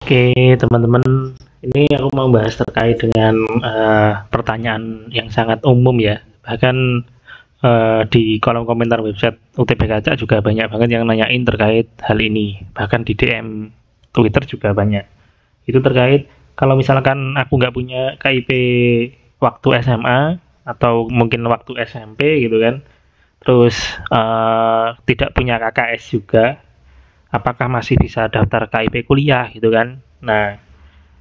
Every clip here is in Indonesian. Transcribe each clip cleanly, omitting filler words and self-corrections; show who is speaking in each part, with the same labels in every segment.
Speaker 1: Oke, teman-teman, ini aku mau bahas terkait dengan pertanyaan yang sangat umum ya. Bahkan di kolom komentar website UTB Kaca juga banyak banget yang nanyain terkait hal ini. Bahkan di DM Twitter juga banyak. Itu terkait kalau misalkan aku nggak punya KIP waktu SMA atau mungkin waktu SMP gitu kan, terus tidak punya KKS juga, apakah masih bisa daftar KIP kuliah gitu kan? Nah,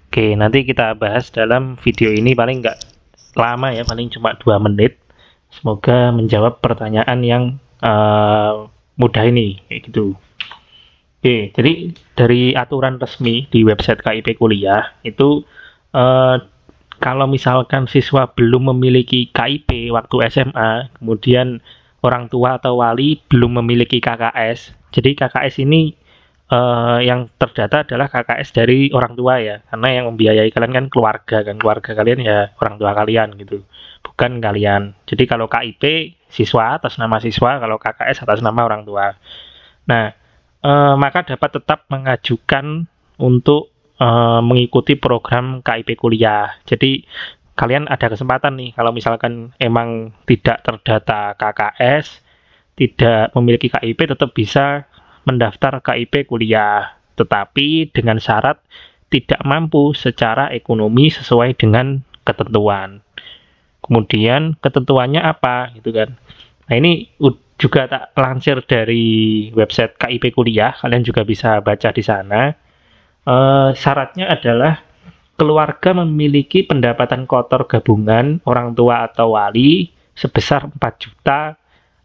Speaker 1: oke, nanti kita bahas dalam video ini paling nggak lama ya, paling cuma 2 menit. Semoga menjawab pertanyaan yang mudah ini, kayak gitu. Oke, jadi dari aturan resmi di website KIP Kuliah itu eh, kalau misalkan siswa belum memiliki KIP waktu SMA, kemudian orang tua atau wali belum memiliki KKS. Jadi KKS ini yang terdata adalah KKS dari orang tua ya, karena yang membiayai kalian kan keluarga kalian ya orang tua kalian gitu, bukan kalian. Jadi kalau KIP siswa atas nama siswa, kalau KKS atas nama orang tua. Nah, maka dapat tetap mengajukan untuk mengikuti program KIP kuliah. Jadi kalian ada kesempatan nih kalau misalkan emang tidak terdata KKS, tidak memiliki KIP, tetap bisa mendaftar KIP kuliah, tetapi dengan syarat tidak mampu secara ekonomi sesuai dengan ketentuan. Kemudian ketentuannya apa gitu kan. Nah, ini juga tak lansir dari website KIP kuliah, kalian juga bisa baca di sana. Syaratnya adalah keluarga memiliki pendapatan kotor gabungan orang tua atau wali sebesar 4 juta,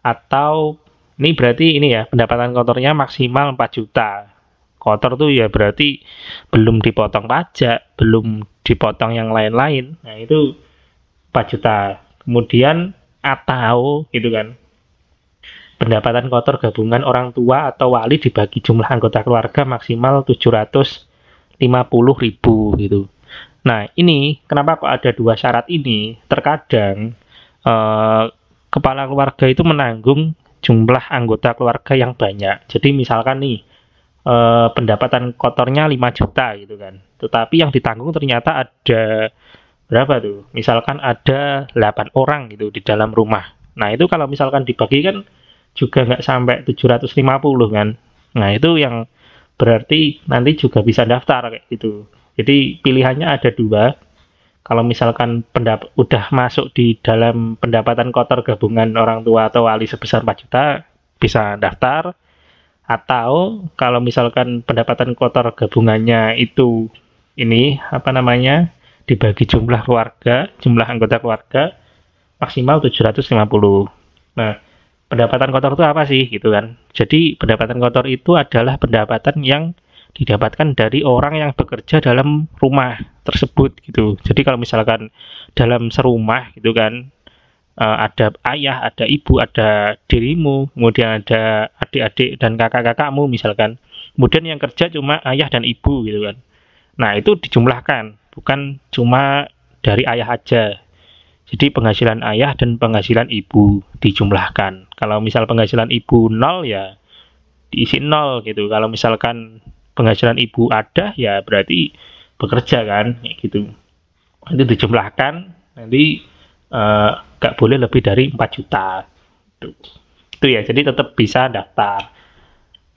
Speaker 1: atau ini berarti ini ya, pendapatan kotornya maksimal 4 juta. Kotor tuh ya berarti belum dipotong pajak, belum dipotong yang lain-lain. Nah, itu 4 juta. Kemudian atau gitu kan, pendapatan kotor gabungan orang tua atau wali dibagi jumlah anggota keluarga maksimal 750.000 gitu. Nah, ini kenapa kok ada dua syarat ini? Terkadang eh, kepala keluarga itu menanggung jumlah anggota keluarga yang banyak. Jadi misalkan nih pendapatan kotornya 5 juta gitu kan. Tetapi yang ditanggung ternyata ada berapa tuh? Misalkan ada 8 orang gitu di dalam rumah. Nah, itu kalau misalkan dibagi kan juga nggak sampai 750 kan. Nah, itu yang berarti nanti juga bisa daftar kayak gitu. Jadi pilihannya ada dua. Kalau misalkan udah masuk di dalam pendapatan kotor gabungan orang tua atau wali sebesar 4 juta, bisa daftar. Atau kalau misalkan pendapatan kotor gabungannya itu ini apa namanya, dibagi jumlah keluarga, jumlah anggota keluarga maksimal 750. Nah, pendapatan kotor itu apa sih gitu kan? Jadi pendapatan kotor itu adalah pendapatan yang didapatkan dari orang yang bekerja dalam rumah tersebut gitu. Jadi kalau misalkan dalam serumah gitu kan, ada ayah, ada ibu, ada dirimu, kemudian ada adik-adik dan kakak-kakakmu misalkan. Kemudian yang kerja cuma ayah dan ibu gitu kan. Nah, itu dijumlahkan, bukan cuma dari ayah aja. Jadi penghasilan ayah dan penghasilan ibu dijumlahkan. Kalau misal penghasilan ibu 0 ya diisi 0 gitu. Kalau misalkan penghasilan ibu ada ya berarti bekerja kan, kayak gitu. Itu dijumlahkan, nanti nggak boleh lebih dari 4 juta. Itu ya, jadi tetap bisa daftar.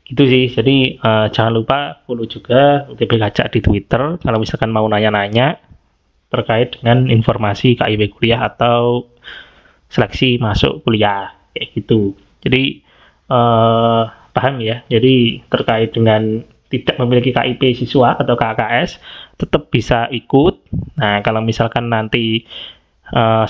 Speaker 1: Gitu sih, jadi jangan lupa follow juga UTB Kacak di Twitter kalau misalkan mau nanya-nanya terkait dengan informasi KIP kuliah atau seleksi masuk kuliah kayak gitu. Jadi paham ya. Jadi terkait dengan tidak memiliki KIP siswa atau KKS tetap bisa ikut. Nah, kalau misalkan nanti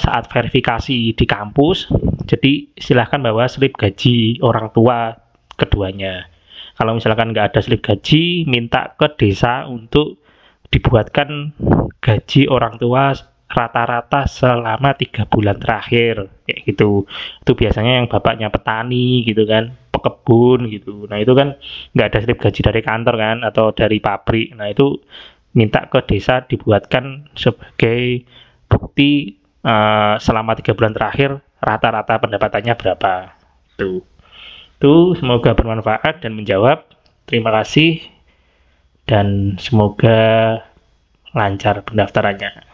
Speaker 1: saat verifikasi di kampus, jadi silahkan bawa slip gaji orang tua keduanya. Kalau misalkan nggak ada slip gaji, minta ke desa untuk dibuatkan gaji orang tua rata-rata selama 3 bulan terakhir kayak gitu. Itu biasanya yang bapaknya petani gitu kan, pekebun gitu. Nah, itu kan nggak ada slip gaji dari kantor kan atau dari pabrik. Nah, itu minta ke desa dibuatkan sebagai bukti selama 3 bulan terakhir rata-rata pendapatannya berapa. Tuh semoga bermanfaat dan menjawab. Terima kasih dan semoga lancar pendaftarannya.